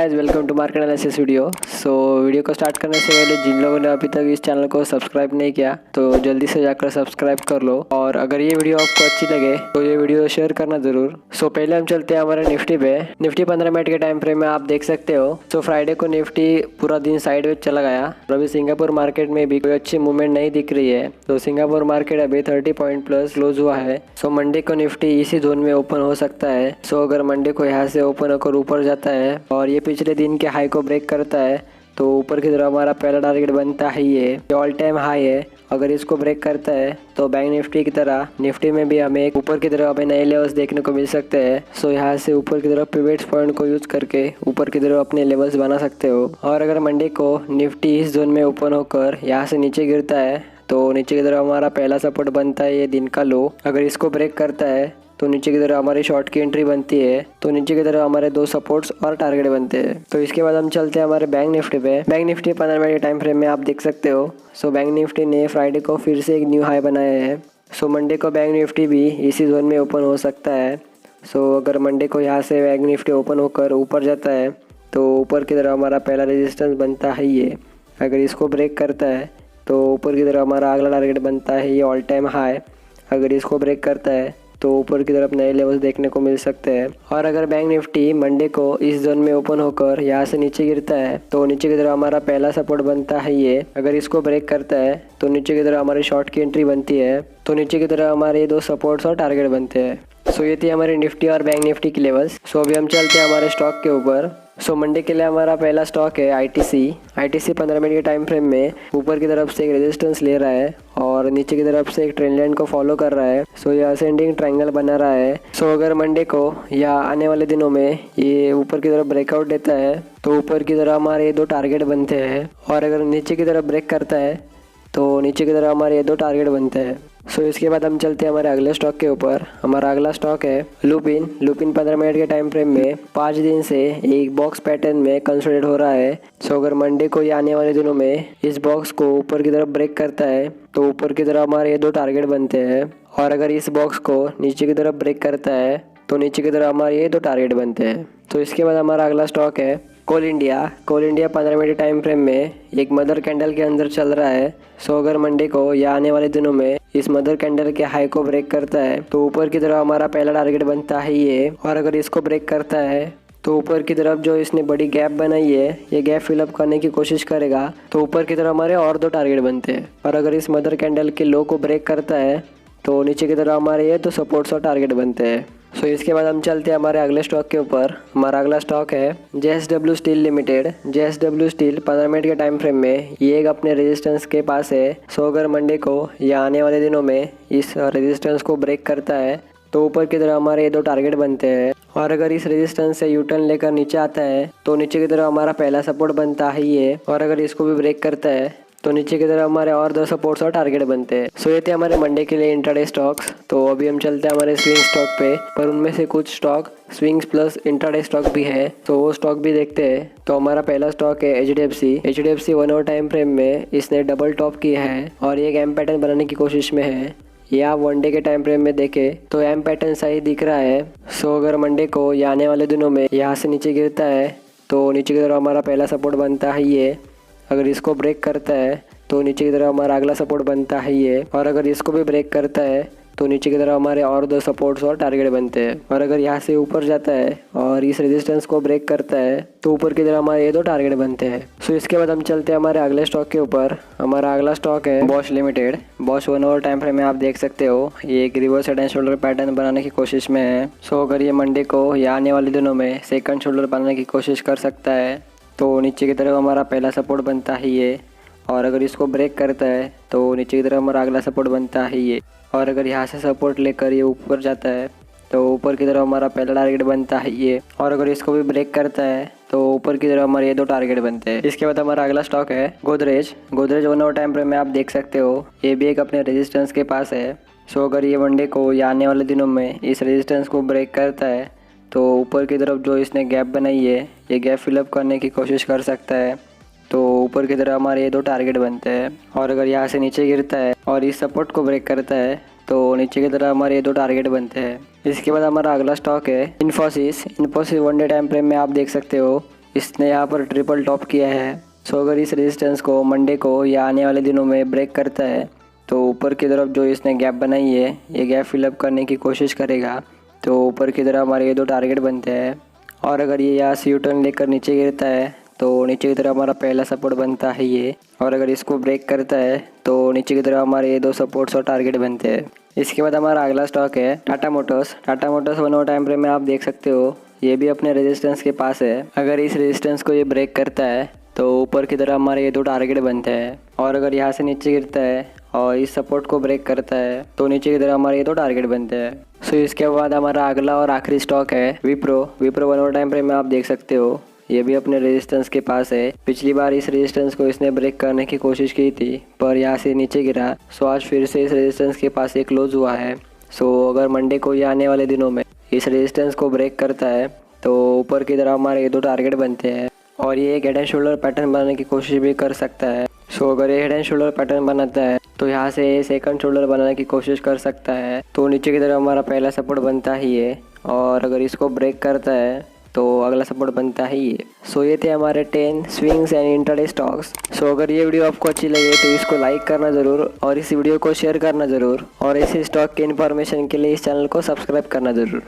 Guys, welcome to market analysis video. Video को start करने से पहले जिन लोगों ने अभी तक इस चैनल को सब्सक्राइब नहीं किया तो जल्दी से जाकर सब्सक्राइब कर लो, और अगर ये वीडियो आपको अच्छी लगे तो ये वीडियो शेयर करना जरूर। पहले हम चलते हैं हमारे निफ्टी पे। निफ्टी 15 मिनट के टाइम फ्रेम में आप देख सकते हो। फ्राइडे को निफ्टी पूरा दिन साइडवेज चला गया। अभी सिंगापुर मार्केट में भी कोई अच्छी मूवमेंट नहीं दिख रही है, तो सिंगापुर मार्केट अभी 30 पॉइंट प्लस क्लोज हुआ है। मंडे को निफ्टी इसी जोन में ओपन हो सकता है। अगर मंडे को यहाँ से ओपन होकर ऊपर जाता है और ये पिछले दिन के हाई को ब्रेक करता है तो ऊपर की तरफ हमारा पहला टारगेट बनता है। ये ऑल टाइम हाई है। अगर इसको ब्रेक करता है तो बैंक निफ्टी की तरह निफ्टी में भी हमें एक ऊपर की तरफ हमें नए लेवल्स देखने को मिल सकते हैं। यहाँ से ऊपर की तरफ पिवट्स पॉइंट को यूज करके ऊपर की तरफ अपने लेवल्स बना सकते हो। और अगर मंडे को निफ्टी इस जोन में ओपन होकर यहाँ से नीचे गिरता है तो नीचे की तरफ हमारा पहला सपोर्ट बनता है ये दिन का लो। अगर इसको ब्रेक करता है तो नीचे की तरफ हमारी शॉर्ट की एंट्री बनती है, तो नीचे की तरफ हमारे दो सपोर्ट्स और टारगेट बनते हैं। तो इसके बाद हम चलते हैं हमारे बैंक निफ्टी पे। बैंक निफ्टी 15 मिनट के टाइम फ्रेम में आप देख सकते हो। बैंक निफ्टी ने फ्राइडे को फिर से एक न्यू हाई बनाया है। मंडे को बैंक निफ्टी भी इसी जोन में ओपन हो सकता है। अगर मंडे को यहाँ से बैंक निफ्टी ओपन होकर ऊपर जाता है तो ऊपर की तरफ हमारा पहला रेजिस्टेंस बनता है ये। अगर इसको ब्रेक करता है तो ऊपर की तरफ हमारा अगला टारगेट बनता है ये ऑल टाइम हाई। अगर इसको ब्रेक करता है तो ऊपर की तरफ नए लेवल्स देखने को मिल सकते हैं। और अगर बैंक निफ्टी मंडे को इस जोन में ओपन होकर यहाँ से नीचे गिरता है तो नीचे की तरफ हमारा पहला सपोर्ट बनता है ये। अगर इसको ब्रेक करता है तो नीचे की तरफ हमारी शॉर्ट की एंट्री बनती है, तो नीचे की तरफ हमारे दो सपोर्ट्स और टारगेट बनते हैं। ये थी हमारी निफ्टी और बैंक निफ्टी की लेवल्स। अभी हम चलते हैं हमारे स्टॉक के ऊपर। मंडे के लिए हमारा पहला स्टॉक है आईटीसी। 15 मिनट के टाइम फ्रेम में ऊपर की तरफ से एक रेजिस्टेंस ले रहा है और नीचे की तरफ से एक ट्रेंड लाइन को फॉलो कर रहा है। ये असेंडिंग ट्रायंगल बना रहा है। अगर मंडे को या आने वाले दिनों में ये ऊपर की तरफ ब्रेकआउट देता है तो ऊपर की तरफ हमारे दो टारगेट बनते हैं, और अगर नीचे की तरफ ब्रेक करता है तो नीचे की तरफ हमारे दो टारगेट बनते हैं। इसके बाद हम चलते हैं हमारे अगले स्टॉक के ऊपर। हमारा अगला स्टॉक है लुपिन। 15 मिनट के टाइम फ्रेम में 5 दिन से एक बॉक्स पैटर्न में कंसोलिडेट हो रहा है। अगर मंडे को या आने वाले दिनों में इस बॉक्स को ऊपर की तरफ ब्रेक करता है तो ऊपर की तरफ हमारे दो टारगेट बनते हैं, और अगर इस बॉक्स को नीचे की तरफ ब्रेक करता है तो नीचे की तरफ हमारे दो टारगेट बनते हैं। इसके बाद हमारा अगला स्टॉक है कोल इंडिया। 15 मिनट टाइम फ्रेम में एक मदर कैंडल के अंदर चल रहा है। अगर मंडे को या आने वाले दिनों में इस मदर कैंडल के हाई को ब्रेक करता है तो ऊपर की तरफ हमारा पहला टारगेट बनता है ये, और अगर इसको ब्रेक करता है तो ऊपर की तरफ जो इसने बड़ी गैप बनाई है ये गैप फिलअप करने की कोशिश करेगा, तो ऊपर की तरफ हमारे और दो टारगेट बनते हैं। और अगर इस मदर कैंडल के लो को ब्रेक करता है तो नीचे की तरफ हमारे ये दो सपोर्ट्स और टारगेट बनते हैं। इसके बाद हम चलते हैं हमारे अगले स्टॉक के ऊपर। हमारा अगला स्टॉक है JSW steel limited. JSW steel 15 minute के टाइम फ्रेम में ये एक अपने रेजिस्टेंस के पास है। अगर मंडे को या आने वाले दिनों में इस रेजिस्टेंस को ब्रेक करता है तो ऊपर की तरफ हमारे दो टारगेट बनते हैं, और अगर इस रेजिस्टेंस से यू टर्न लेकर नीचे आता है तो नीचे की तरफ हमारा पहला सपोर्ट बनता है ये, और अगर इसको भी ब्रेक करता है तो नीचे की तरफ हमारे और दो सपोर्ट्स और टारगेट बनते हैं। ये थे हमारे मंडे के लिए इंट्राडे स्टॉक्स। तो अभी हम चलते हैं हमारे स्विंग स्टॉक पे, पर उनमें से कुछ stock swings plus intraday stock भी है, तो वो स्टॉक भी देखते हैं। तो हमारा पहला स्टॉक है HDFC 1 आवर टाइम फ्रेम में इसने डबल टॉप किया है और ये एक एम पैटर्न बनाने की कोशिश में है। ये आप वन डे के टाइम फ्रेम में देखें तो एम पैटर्न सही दिख रहा है। अगर मंडे को या आने वाले दिनों में यहाँ से नीचे गिरता है तो नीचे की तरफ हमारा पहला सपोर्ट बनता है ये। अगर इसको ब्रेक करता है तो नीचे की तरफ हमारा अगला सपोर्ट बनता है ये, और अगर इसको भी ब्रेक करता है तो नीचे की तरफ हमारे और दो सपोर्ट्स और टारगेट बनते हैं। और अगर यहाँ से ऊपर जाता है और इस रेजिस्टेंस को ब्रेक करता है तो ऊपर की तरफ हमारे ये दो टारगेट बनते हैं। इसके बाद हम चलते हैं हमारे अगले स्टॉक के ऊपर। हमारा अगला स्टॉक है Bosch limited. Bosch 1 hour time frame में आप देख सकते हो ये एक reverse head and shoulder pattern बनाने की कोशिश में है। अगर ये मंडे को या आने वाले दिनों में सेकंड शोल्डर बनाने की कोशिश कर सकता है तो नीचे की तरफ हमारा पहला सपोर्ट बनता है ये, और अगर इसको ब्रेक करता है तो नीचे की तरफ हमारा अगला सपोर्ट बनता है ये, और अगर यहाँ से सपोर्ट लेकर ये ऊपर जाता है तो ऊपर की तरफ हमारा पहला टारगेट बनता है ये, और अगर इसको भी ब्रेक करता है तो ऊपर की तरफ हमारे ये दो टारगेट बनते हैं। इसके बाद हमारा अगला स्टॉक है गोदरेज। 1 आवर टाइम फ्रेम में आप देख सकते हो ये भी एक अपने रेजिस्टेंस के पास है। अगर ये मंडे को या आने वाले दिनों में इस रेजिस्टेंस को ब्रेक करता है तो ऊपर की तरफ जो इसने गैप बनाई है ये गैप फिलअप करने की कोशिश कर सकता है, तो ऊपर की तरफ हमारे ये दो टारगेट बनते हैं। और अगर यहाँ से नीचे गिरता है और इस सपोर्ट को ब्रेक करता है तो नीचे की तरफ हमारे ये दो टारगेट बनते हैं। इसके बाद हमारा अगला स्टॉक है इन्फोसिस। 1 डे टाइम फ्रेम में आप देख सकते हो इसने यहाँ पर ट्रिपल टॉप किया है। सो अगर इस रेजिस्टेंस को मंडे को या आने वाले दिनों में ब्रेक करता है तो ऊपर की तरफ जो इसने गैप बनाई है ये गैप फिलअप करने की कोशिश करेगा। तो ऊपर की तरफ हमारे ये 2 टारगेट बनते हैं और अगर ये यहाँ से यू टर्न लेकर नीचे गिरता है तो नीचे की तरफ हमारा पहला सपोर्ट बनता है ये, और अगर इसको ब्रेक करता है तो नीचे की तरफ हमारे ये 2 सपोर्ट्स और टारगेट बनते हैं। इसके बाद हमारा अगला स्टॉक है Tata Motors. Tata Motors 1 hour time frame में आप देख सकते हो ये भी अपने रेजिस्टेंस के पास है। अगर इस रेजिस्टेंस को ये ब्रेक करता है तो ऊपर की तरफ हमारे ये 2 टारगेट बनते हैं, और अगर यहाँ से नीचे गिरता है और इस सपोर्ट को ब्रेक करता है तो नीचे की तरफ हमारे ये 2 टारगेट बनते हैं। सो इसके बाद हमारा अगला और आखिरी स्टॉक है Wipro. Wipro 1 hour time frame में आप देख सकते हो ये भी अपने रेजिस्टेंस के पास है। पिछली बार इस रेजिस्टेंस को इसने ब्रेक करने की कोशिश की थी पर यहाँ से नीचे गिरा। सो आज फिर से इस रेजिस्टेंस के पास एक क्लोज हुआ है। सो अगर मंडे को या आने वाले दिनों में इस रेजिस्टेंस को ब्रेक करता है तो ऊपर की तरफ हमारे ये 2 टारगेट बनते हैं और ये एक हेड एंड शोल्डर पैटर्न बनाने की कोशिश भी कर सकता है। सो अगर ये हेड एंड शोल्डर पैटर्न बनाता है तो यहाँ से सेकंड शोल्डर बनाने की कोशिश कर सकता है। तो नीचे की तरफ हमारा पहला सपोर्ट बनता ही है, और अगर इसको ब्रेक करता है तो अगला सपोर्ट बनता ही है। सो ये थे हमारे 10 स्विंग्स एंड इंट्राडे स्टॉक्स। सो अगर ये वीडियो आपको अच्छी लगे तो इसको लाइक करना ज़रूर और इस वीडियो को शेयर करना ज़रूर, और ऐसे स्टॉक की इन्फॉर्मेशन के लिए इस चैनल को सब्सक्राइब करना ज़रूर।